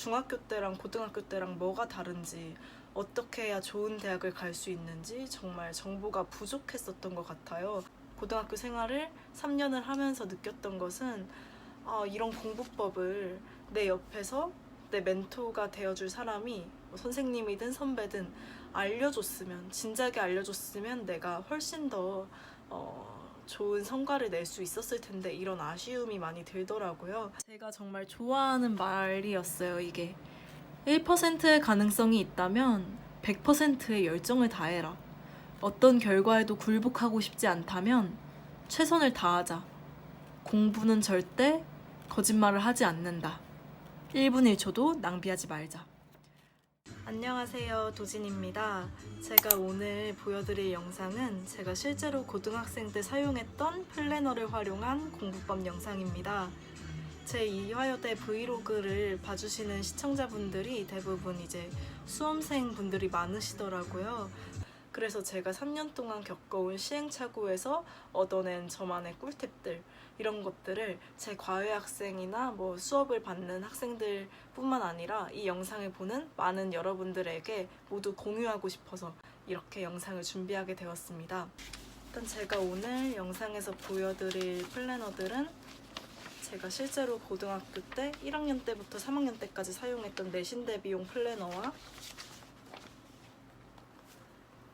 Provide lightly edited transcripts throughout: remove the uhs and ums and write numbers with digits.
중학교 때랑 고등학교 때랑 뭐가 다른지, 어떻게 해야 좋은 대학을 갈 수 있는지 정말 정보가 부족했었던 것 같아요. 고등학교 생활을 3년을 하면서 느꼈던 것은 이런 공부법을 내 옆에서 내 멘토가 되어줄 사람이 뭐 선생님이든 선배든 알려줬으면, 진작에 알려줬으면 내가 훨씬 더 좋은 성과를 낼 수 있었을 텐데, 이런 아쉬움이 많이 들더라고요. 제가 정말 좋아하는 말이었어요. 이게 1%의 가능성이 있다면 100%의 열정을 다해라. 어떤 결과에도 굴복하고 싶지 않다면 최선을 다하자. 공부는 절대 거짓말을 하지 않는다. 1분 1초도 낭비하지 말자. 안녕하세요, 도진입니다. 제가 오늘 보여드릴 영상은 제가 실제로 고등학생 때 사용했던 플래너를 활용한 공부법 영상입니다. 제 이화여대 브이로그를 봐주시는 시청자분들이 대부분 이제 수험생 분들이 많으시더라고요. 그래서 제가 3년 동안 겪어온 시행착오에서 얻어낸 저만의 꿀팁들, 이런 것들을 제 과외 학생이나 뭐 수업을 받는 학생들 뿐만 아니라 이 영상을 보는 많은 여러분들에게 모두 공유하고 싶어서 이렇게 영상을 준비하게 되었습니다. 일단 제가 오늘 영상에서 보여드릴 플래너들은 제가 실제로 고등학교 때 1학년 때부터 3학년 때까지 사용했던 내신 대비용 플래너와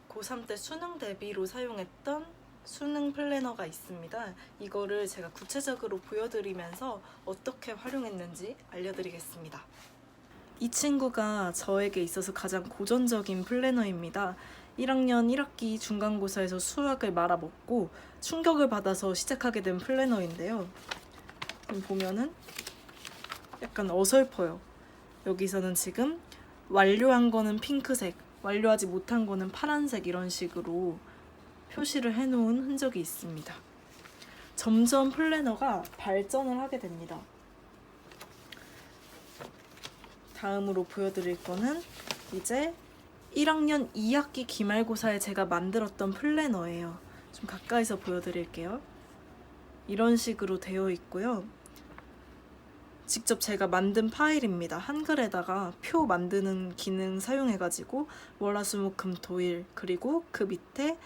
고3 때 수능 대비로 사용했던 수능 플래너가 있습니다. 이거를 제가 구체적으로 보여드리면서 어떻게 활용했는지 알려드리겠습니다. 이 친구가 저에게 있어서 가장 고전적인 플래너입니다. 1학년 1학기 중간고사에서 수학을 말아먹고 충격을 받아서 시작하게 된 플래너인데요. 보면은 약간 어설퍼요. 여기서는 지금 완료한 거는 핑크색, 완료하지 못한 거는 파란색, 이런 식으로 표시를 해놓은 흔적이 있습니다. 점점 플래너가 발전을 하게 됩니다. 다음으로 보여드릴 거는 이제 1학년 2학기 기말고사에 제가 만들었던 플래너예요. 좀 가까이서 보여드릴게요. 이런 식으로 되어 있고요. 직접 제가 만든 파일입니다. 한글에다가 표 만드는 기능 사용해가지고 월화수목금토일, 그리고 그 밑에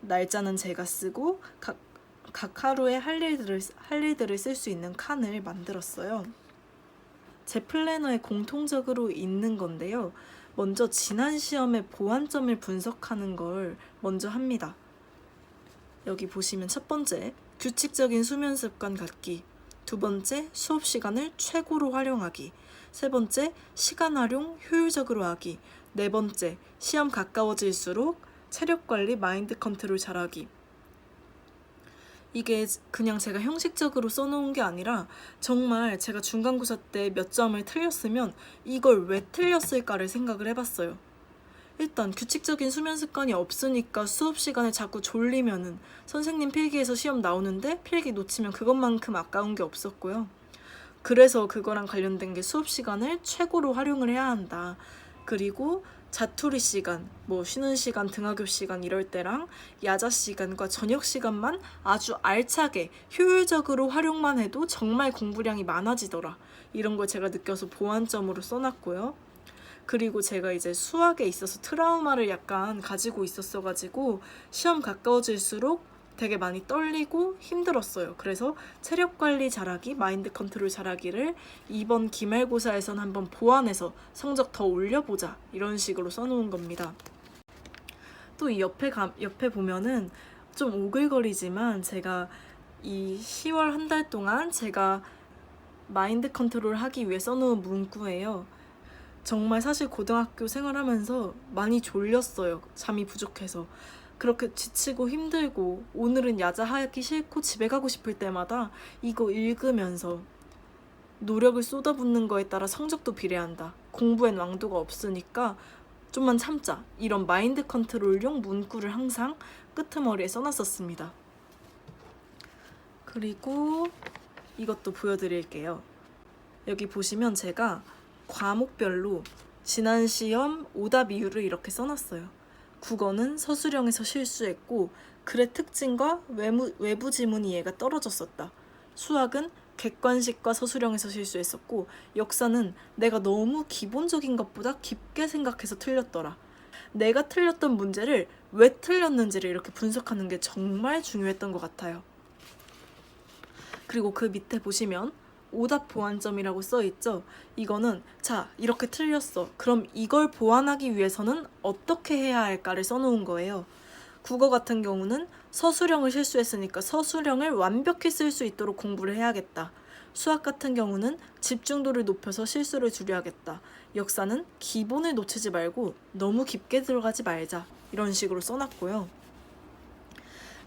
날짜는 제가 쓰고 각 하루에 할 일들을 쓸 수 있는 칸을 만들었어요. 제 플래너에 공통적으로 있는 건데요. 먼저 지난 시험의 보완점을 분석하는 걸 먼저 합니다. 여기 보시면 첫 번째, 규칙적인 수면 습관 갖기. 두 번째, 수업 시간을 최고로 활용하기. 세 번째, 시간 활용 효율적으로 하기. 네 번째, 시험 가까워질수록 체력 관리, 마인드 컨트롤 잘하기. 이게 그냥 제가 형식적으로 써놓은 게 아니라 정말 제가 중간고사 때 몇 점을 틀렸으면 이걸 왜 틀렸을까를 생각을 해봤어요. 일단 규칙적인 수면 습관이 없으니까 수업 시간에 자꾸 졸리면은 선생님 필기에서 시험 나오는데 필기 놓치면 그것만큼 아까운 게 없었고요. 그래서 그거랑 관련된 게 수업 시간을 최고로 활용을 해야 한다. 그리고 자투리 시간, 뭐 쉬는 시간, 등하교 시간 이럴 때랑 야자 시간과 저녁 시간만 아주 알차게 효율적으로 활용만 해도 정말 공부량이 많아지더라. 이런 걸 제가 느껴서 보완점으로 써놨고요. 그리고 제가 이제 수학에 있어서 트라우마를 약간 가지고 있었어가지고 시험 가까워질수록 되게 많이 떨리고 힘들었어요. 그래서 체력 관리 잘하기, 마인드 컨트롤 잘하기를 이번 기말고사에선 한번 보완해서 성적 더 올려보자, 이런 식으로 써놓은 겁니다. 또 이 옆에 보면은 좀 오글거리지만 제가 이 10월 한 달 동안 제가 마인드 컨트롤 하기 위해 써놓은 문구예요. 정말 사실 고등학교 생활하면서 많이 졸렸어요. 잠이 부족해서. 그렇게 지치고 힘들고 오늘은 야자하기 싫고 집에 가고 싶을 때마다 이거 읽으면서 노력을 쏟아붓는 거에 따라 성적도 비례한다. 공부엔 왕도가 없으니까 좀만 참자. 이런 마인드 컨트롤용 문구를 항상 끄트머리에 써놨었습니다. 그리고 이것도 보여드릴게요. 여기 보시면 제가 과목별로 지난 시험 오답 이유를 이렇게 써놨어요. 국어는 서술형에서 실수했고 글의 특징과 외부 지문이 얘가 떨어졌었다. 수학은 객관식과 서술형에서 실수했었고, 역사는 내가 너무 기본적인 것보다 깊게 생각해서 틀렸더라. 내가 틀렸던 문제를 왜 틀렸는지를 이렇게 분석하는 게 정말 중요했던 것 같아요. 그리고 그 밑에 보시면 오답 보완점이라고 써있죠. 이거는 자, 이렇게 틀렸어. 그럼 이걸 보완하기 위해서는 어떻게 해야 할까를 써놓은 거예요. 국어 같은 경우는 서술형을 실수했으니까 서술형을 완벽히 쓸 수 있도록 공부를 해야겠다. 수학 같은 경우는 집중도를 높여서 실수를 줄여야겠다. 역사는 기본을 놓치지 말고 너무 깊게 들어가지 말자. 이런 식으로 써놨고요.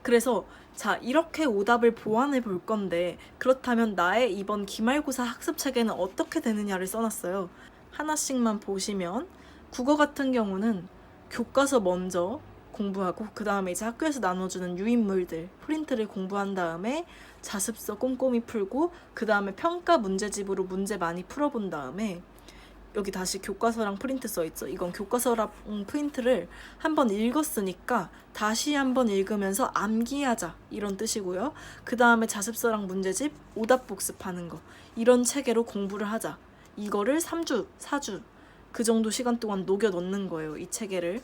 그래서 자, 이렇게 오답을 보완해 볼 건데 그렇다면 나의 이번 기말고사 학습 체계는 어떻게 되느냐를 써놨어요. 하나씩만 보시면 국어 같은 경우는 교과서 먼저 공부하고 그 다음에 이제 학교에서 나눠주는 유인물들 프린트를 공부한 다음에 자습서 꼼꼼히 풀고 그 다음에 평가 문제집으로 문제 많이 풀어본 다음에 여기 다시 교과서랑 프린트 써있죠. 이건 교과서랑 프린트를 한번 읽었으니까 다시 한번 읽으면서 암기하자 이런 뜻이고요. 그 다음에 자습서랑 문제집 오답 복습하는 거 이런 체계로 공부를 하자. 이거를 3주, 4주 그 정도 시간 동안 녹여 넣는 거예요. 이 체계를.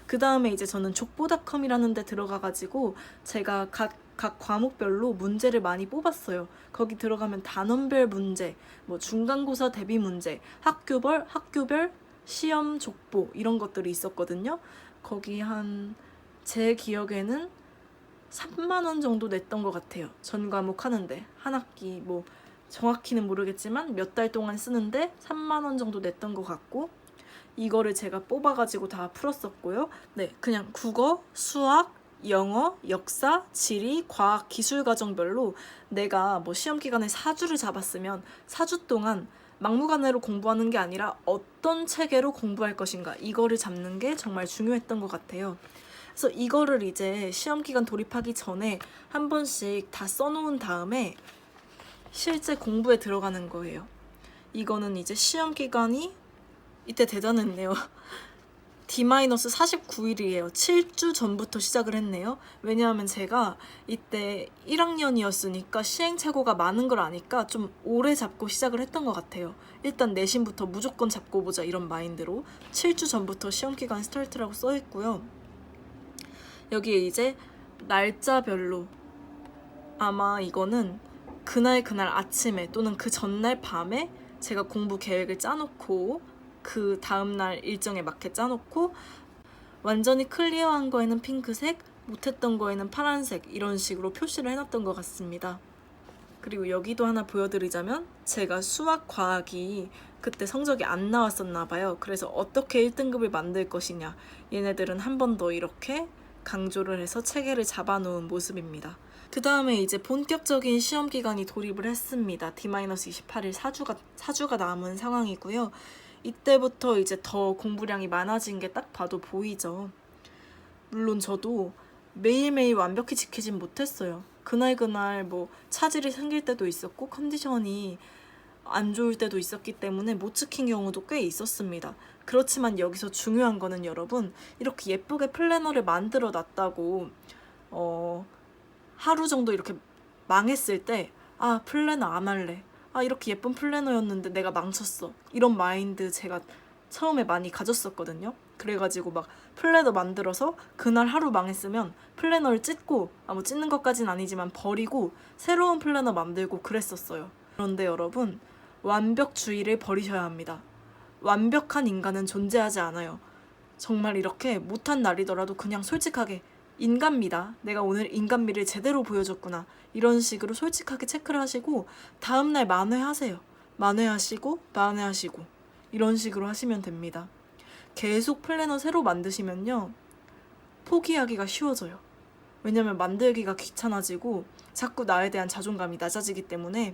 그 다음에 이제 저는 족보닷컴이라는 데 들어가가지고 제가 각 과목별로 문제를 많이 뽑았어요. 거기 들어가면 단원별 문제, 뭐 중간고사 대비 문제, 학교별 시험 족보 이런 것들이 있었거든요. 거기 제 기억에는 3만 원 정도 냈던 것 같아요. 전 과목 하는데 한 학기 뭐 정확히는 모르겠지만 몇 달 동안 쓰는데 3만 원 정도 냈던 것 같고 이거를 제가 뽑아가지고 다 풀었었고요. 네, 그냥 국어, 수학, 영어, 역사, 지리, 과학, 기술 과정별로 내가 뭐 시험 기간에 4주를 잡았으면 4주 동안 막무가내로 공부하는 게 아니라 어떤 체계로 공부할 것인가 이거를 잡는 게 정말 중요했던 것 같아요. 그래서 이거를 이제 시험 기간 돌입하기 전에 한 번씩 다 써놓은 다음에 실제 공부에 들어가는 거예요. 이거는 이제 시험 기간이 이때 대단했네요. D-49일이에요. 7주 전부터 시작을 했네요. 왜냐하면 제가 이때 1학년이었으니까 시행착오가 많은 걸 아니까 좀 오래 잡고 시작을 했던 것 같아요. 일단 내신부터 무조건 잡고 보자 이런 마인드로 7주 전부터 시험기간 스타트라고 써있고요. 여기에 이제 날짜별로 아마 이거는 그날 아침에 또는 그 전날 밤에 제가 공부 계획을 짜놓고 그 다음날 일정에 맞게 짜놓고 완전히 클리어한 거에는 핑크색, 못했던 거에는 파란색 이런 식으로 표시를 해놨던 것 같습니다. 그리고 여기도 하나 보여드리자면 제가 수학, 과학이 그때 성적이 안 나왔었나 봐요. 그래서 어떻게 1등급을 만들 것이냐 얘네들은 한 번 더 이렇게 강조를 해서 체계를 잡아놓은 모습입니다. 그 다음에 이제 본격적인 시험 기간이 돌입을 했습니다. D-28일 4주가 남은 상황이고요. 이때부터 이제 더 공부량이 많아진 게 딱 봐도 보이죠. 물론 저도 매일매일 완벽히 지키진 못했어요. 그날 뭐 차질이 생길 때도 있었고 컨디션이 안 좋을 때도 있었기 때문에 못 지킨 경우도 꽤 있었습니다. 그렇지만 여기서 중요한 거는 여러분 이렇게 예쁘게 플래너를 만들어 놨다고 하루 정도 이렇게 망했을 때 아 플래너 안 할래. 아 이렇게 예쁜 플래너였는데 내가 망쳤어. 이런 마인드 제가 처음에 많이 가졌었거든요. 그래가지고 막 플래너 만들어서 그날 하루 망했으면 플래너를 찢고 뭐 찢는 것까진 아니지만 버리고 새로운 플래너 만들고 그랬었어요. 그런데 여러분 완벽주의를 버리셔야 합니다. 완벽한 인간은 존재하지 않아요. 정말 이렇게 못한 날이더라도 그냥 솔직하게 인간미다. 내가 오늘 인간미를 제대로 보여줬구나. 이런 식으로 솔직하게 체크를 하시고 다음날 만회하세요. 만회하시고 이런 식으로 하시면 됩니다. 계속 플래너 새로 만드시면요. 포기하기가 쉬워져요. 왜냐면 만들기가 귀찮아지고 자꾸 나에 대한 자존감이 낮아지기 때문에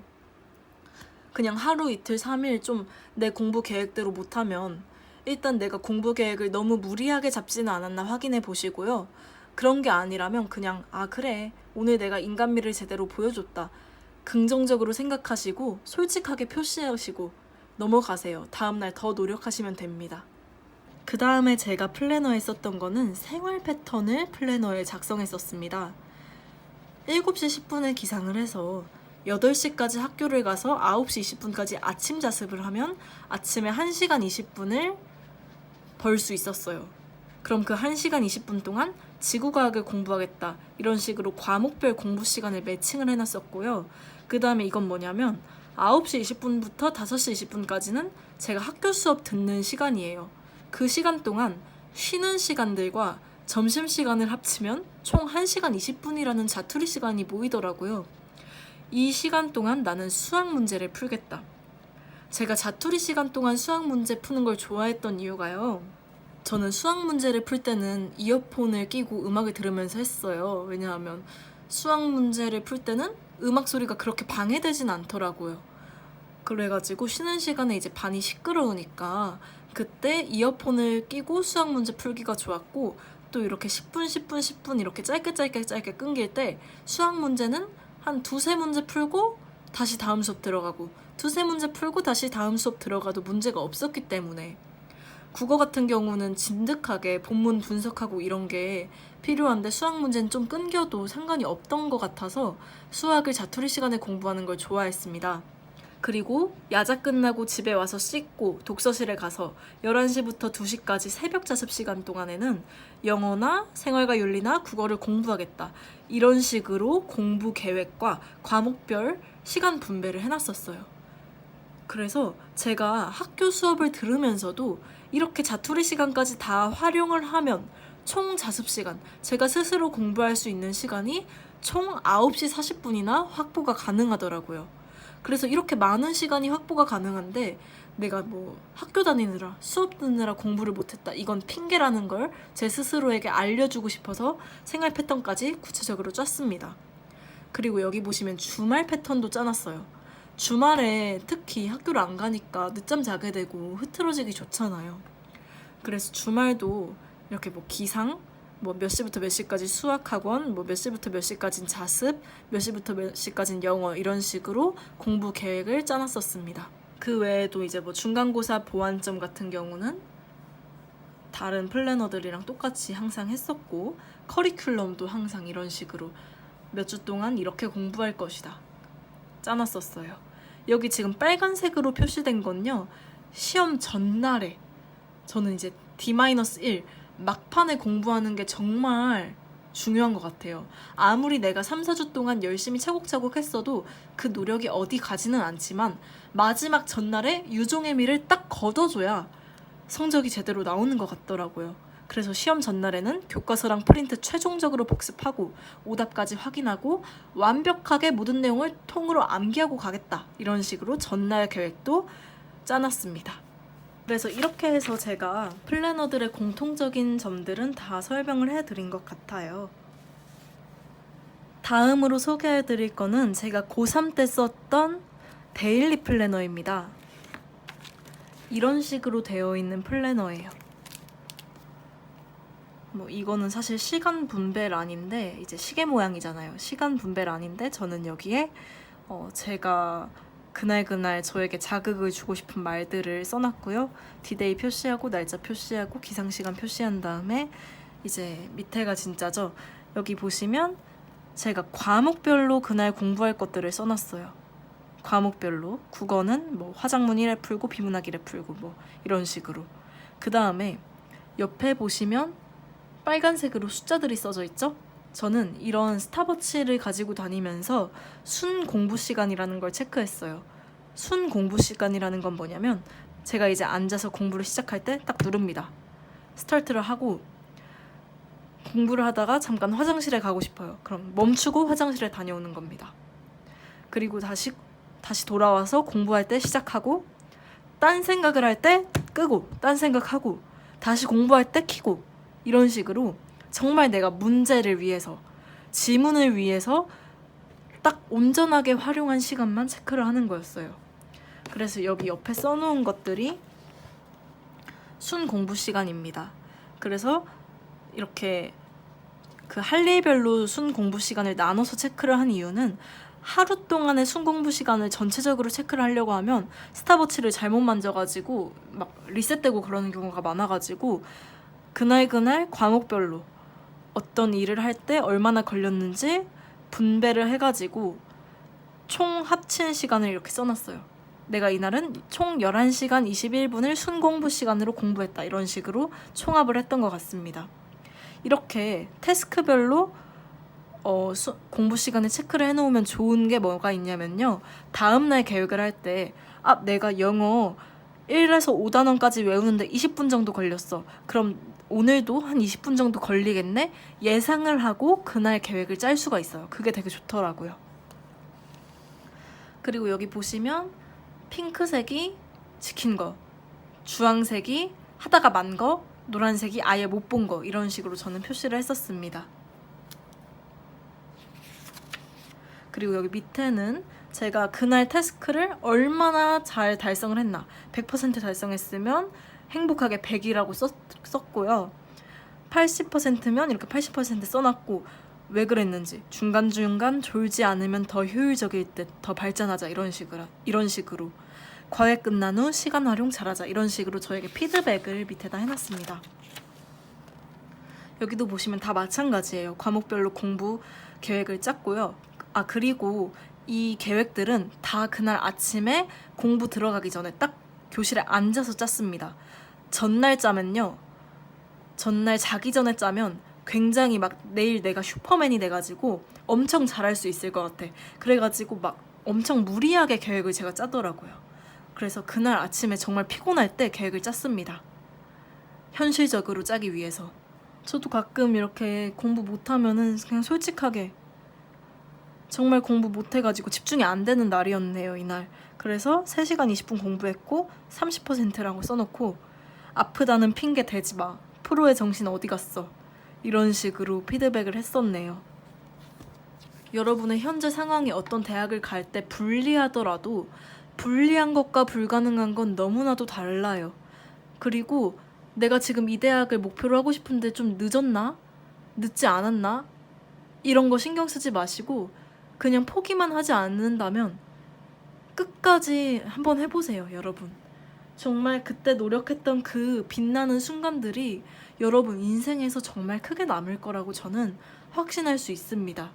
그냥 하루 이틀 3일 좀 내 공부 계획대로 못하면 일단 내가 공부 계획을 너무 무리하게 잡지는 않았나 확인해 보시고요. 그런 게 아니라면 그냥 그래 오늘 내가 인간미를 제대로 보여줬다. 긍정적으로 생각하시고 솔직하게 표시하시고 넘어가세요. 다음날 더 노력하시면 됩니다. 그 다음에 제가 플래너에 썼던 거는 생활 패턴을 플래너에 작성했었습니다. 7시 10분에 기상을 해서 8시까지 학교를 가서 9시 20분까지 아침 자습을 하면 아침에 1시간 20분을 벌 수 있었어요. 그럼 그 1시간 20분 동안 지구과학을 공부하겠다, 이런 식으로 과목별 공부 시간을 매칭을 해놨었고요. 그 다음에 이건 뭐냐면 9시 20분부터 5시 20분까지는 제가 학교 수업 듣는 시간이에요. 그 시간 동안 쉬는 시간들과 점심시간을 합치면 총 1시간 20분이라는 자투리 시간이 모이더라고요. 이 시간 동안 나는 수학 문제를 풀겠다. 제가 자투리 시간 동안 수학 문제 푸는 걸 좋아했던 이유가요. 저는 수학 문제를 풀 때는 이어폰을 끼고 음악을 들으면서 했어요. 왜냐하면 수학 문제를 풀 때는 음악 소리가 그렇게 방해되진 않더라고요. 그래가지고 쉬는 시간에 이제 반이 시끄러우니까 그때 이어폰을 끼고 수학 문제 풀기가 좋았고, 또 이렇게 10분, 10분, 10분 이렇게 짧게 끊길 때 수학 문제는 한 2-3문제 풀고 다시 다음 수업 들어가고, 2-3문제 풀고 다시 다음 수업 들어가도 문제가 없었기 때문에, 국어 같은 경우는 진득하게 본문 분석하고 이런 게 필요한데 수학 문제는 좀 끊겨도 상관이 없던 것 같아서 수학을 자투리 시간에 공부하는 걸 좋아했습니다. 그리고 야자 끝나고 집에 와서 씻고 독서실에 가서 11시부터 2시까지 새벽 자습 시간 동안에는 영어나 생활과 윤리나 국어를 공부하겠다, 이런 식으로 공부 계획과 과목별 시간 분배를 해놨었어요. 그래서 제가 학교 수업을 들으면서도 이렇게 자투리 시간까지 다 활용을 하면 총 자습 시간, 제가 스스로 공부할 수 있는 시간이 총 9시 40분이나 확보가 가능하더라고요. 그래서 이렇게 많은 시간이 확보가 가능한데 내가 뭐 학교 다니느라 수업 듣느라 공부를 못했다, 이건 핑계라는 걸 제 스스로에게 알려주고 싶어서 생활 패턴까지 구체적으로 짰습니다. 그리고 여기 보시면 주말 패턴도 짜놨어요. 주말에 특히 학교를 안 가니까 늦잠 자게 되고 흐트러지기 좋잖아요. 그래서 주말도 이렇게 뭐 기상, 뭐 몇 시부터 몇 시까지 수학학원, 뭐 몇 시부터 몇 시까지는 자습, 몇 시부터 몇 시까지는 영어, 이런 식으로 공부 계획을 짜놨었습니다. 그 외에도 이제 뭐 중간고사 보완점 같은 경우는 다른 플래너들이랑 똑같이 항상 했었고, 커리큘럼도 항상 이런 식으로 몇 주 동안 이렇게 공부할 것이다 짜놨었어요. 여기 지금 빨간색으로 표시된 건요, 시험 전날에 저는 이제 D-1 막판에 공부하는 게 정말 중요한 것 같아요. 아무리 내가 3-4주 동안 열심히 차곡차곡 했어도 그 노력이 어디 가지는 않지만 마지막 전날에 유종의 미를 딱 거둬줘야 성적이 제대로 나오는 것 같더라고요. 그래서 시험 전날에는 교과서랑 프린트 최종적으로 복습하고 오답까지 확인하고 완벽하게 모든 내용을 통으로 암기하고 가겠다, 이런 식으로 전날 계획도 짜놨습니다. 그래서 이렇게 해서 제가 플래너들의 공통적인 점들은 다 설명을 해드린 것 같아요. 다음으로 소개해드릴 거는 제가 고3 때 썼던 데일리 플래너입니다. 이런 식으로 되어 있는 플래너예요. 뭐 이거는 사실 시간 분배란인데 이제 시계 모양이잖아요. 시간 분배란인데 저는 여기에 제가 그날 저에게 자극을 주고 싶은 말들을 써놨고요. 디데이 표시하고 날짜 표시하고 기상시간 표시한 다음에 이제 밑에가 진짜죠. 여기 보시면 제가 과목별로 그날 공부할 것들을 써놨어요. 과목별로. 국어는 뭐 화작문 1회 풀고 비문학 1회 풀고 뭐 이런 식으로. 그 다음에 옆에 보시면 빨간색으로 숫자들이 써져 있죠? 저는 이런 스탑워치를 가지고 다니면서 순 공부 시간이라는 걸 체크했어요. 순 공부 시간이라는 건 뭐냐면 제가 이제 앉아서 공부를 시작할 때 딱 누릅니다. 스타트를 하고 공부를 하다가 잠깐 화장실에 가고 싶어요. 그럼 멈추고 화장실에 다녀오는 겁니다. 그리고 다시 돌아와서 공부할 때 시작하고, 딴 생각을 할 때 끄고, 딴 생각하고, 다시 공부할 때 켜고, 이런 식으로 정말 내가 문제를 위해서, 지문을 위해서 딱 온전하게 활용한 시간만 체크를 하는 거였어요. 그래서 여기 옆에 써놓은 것들이 순 공부 시간입니다. 그래서 이렇게 그 할 일별로 순 공부 시간을 나눠서 체크를 한 이유는 하루 동안의 순 공부 시간을 전체적으로 체크를 하려고 하면 스탑워치를 잘못 만져가지고 막 리셋되고 그러는 경우가 많아가지고 그날 과목별로 어떤 일을 할 때 얼마나 걸렸는지 분배를 해가지고 총 합친 시간을 이렇게 써놨어요. 내가 이날은 총 11시간 21분을 순공부 시간으로 공부했다. 이런 식으로 총합을 했던 것 같습니다. 이렇게 태스크별로 공부 시간을 체크를 해놓으면 좋은 게 뭐가 있냐면요. 다음날 계획을 할 때 내가 영어 1에서 5단원까지 외우는데 20분 정도 걸렸어. 그럼 오늘도 한 20분 정도 걸리겠네? 예상을 하고 그날 계획을 짤 수가 있어요. 그게 되게 좋더라고요. 그리고 여기 보시면 핑크색이 지킨 거, 주황색이 하다가 만 거, 노란색이 아예 못 본 거, 이런 식으로 저는 표시를 했었습니다. 그리고 여기 밑에는 제가 그날 태스크를 얼마나 잘 달성을 했나, 100% 달성했으면 행복하게 100이라고 썼고요. 80%면 이렇게 80% 써놨고, 왜 그랬는지, 중간중간 졸지 않으면 더 효율적일 듯, 더 발전하자, 이런 식으로 과외 끝난 후 시간 활용 잘하자, 이런 식으로 저에게 피드백을 밑에다 해놨습니다. 여기도 보시면 다 마찬가지예요. 과목별로 공부 계획을 짰고요. 그리고 이 계획들은 다 그날 아침에 공부 들어가기 전에 딱 교실에 앉아서 짰습니다. 전날 짜면요, 전날 자기 전에 짜면 굉장히 막 내일 내가 슈퍼맨이 돼가지고 엄청 잘할 수 있을 것 같아. 그래가지고 막 엄청 무리하게 계획을 제가 짜더라고요. 그래서 그날 아침에 정말 피곤할 때 계획을 짰습니다. 현실적으로 짜기 위해서. 저도 가끔 이렇게 공부 못하면은 그냥 솔직하게 정말 공부 못해가지고 집중이 안 되는 날이었네요, 이날. 그래서 3시간 20분 공부했고 30%라고 써놓고 아프다는 핑계 대지 마. 프로의 정신 어디 갔어? 이런 식으로 피드백을 했었네요. 여러분의 현재 상황이 어떤 대학을 갈 때 불리하더라도 불리한 것과 불가능한 건 너무나도 달라요. 그리고 내가 지금 이 대학을 목표로 하고 싶은데 좀 늦었나? 늦지 않았나? 이런 거 신경 쓰지 마시고 그냥 포기만 하지 않는다면 끝까지 한번 해보세요, 여러분. 정말 그때 노력했던 그 빛나는 순간들이 여러분 인생에서 정말 크게 남을 거라고 저는 확신할 수 있습니다.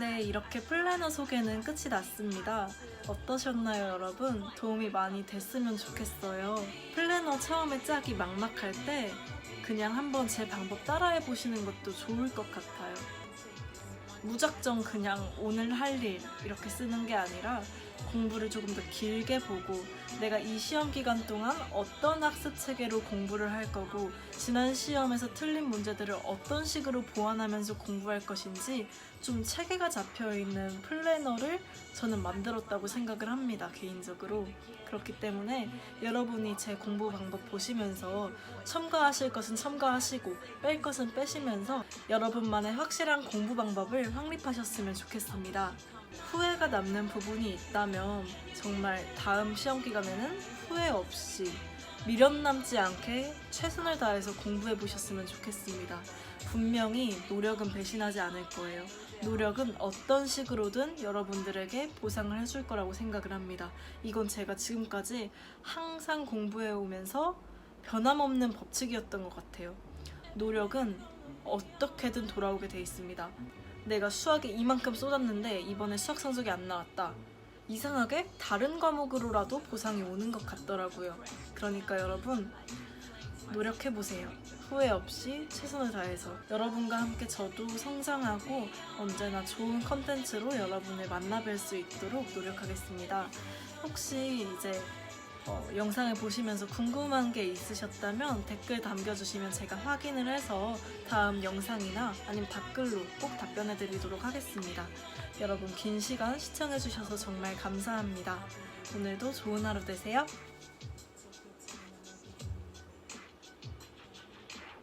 네, 이렇게 플래너 소개는 끝이 났습니다. 어떠셨나요, 여러분? 도움이 많이 됐으면 좋겠어요. 플래너 처음에 짜기 막막할 때 그냥 한번 제 방법 따라해보시는 것도 좋을 것 같아요. 무작정 그냥 오늘 할 일 이렇게 쓰는 게 아니라 공부를 조금 더 길게 보고 내가 이 시험 기간 동안 어떤 학습 체계로 공부를 할 거고 지난 시험에서 틀린 문제들을 어떤 식으로 보완하면서 공부할 것인지 좀 체계가 잡혀있는 플래너를 저는 만들었다고 생각을 합니다, 개인적으로. 그렇기 때문에 여러분이 제 공부 방법 보시면서 첨가하실 것은 첨가하시고 뺄 것은 빼시면서 여러분만의 확실한 공부 방법을 확립하셨으면 좋겠습니다. 후회가 남는 부분이 있다면 정말 다음 시험 기간에는 후회 없이 미련 남지 않게 최선을 다해서 공부해 보셨으면 좋겠습니다. 분명히 노력은 배신하지 않을 거예요. 노력은 어떤 식으로든 여러분들에게 보상을 해줄 거라고 생각을 합니다. 이건 제가 지금까지 항상 공부해 오면서 변함없는 법칙이었던 것 같아요. 노력은 어떻게든 돌아오게 돼 있습니다. 내가 수학에 이만큼 쏟았는데 이번에 수학 성적이 안 나왔다. 이상하게 다른 과목으로라도 보상이 오는 것 같더라고요. 그러니까 여러분, 노력해보세요. 후회 없이 최선을 다해서. 여러분과 함께 저도 성장하고 언제나 좋은 컨텐츠로 여러분을 만나뵐 수 있도록 노력하겠습니다. 혹시 이제 영상을 보시면서 궁금한 게 있으셨다면 댓글 남겨주시면 제가 확인을 해서 다음 영상이나 아니면 댓글로 꼭 답변해드리도록 하겠습니다. 여러분 긴 시간 시청해주셔서 정말 감사합니다. 오늘도 좋은 하루 되세요.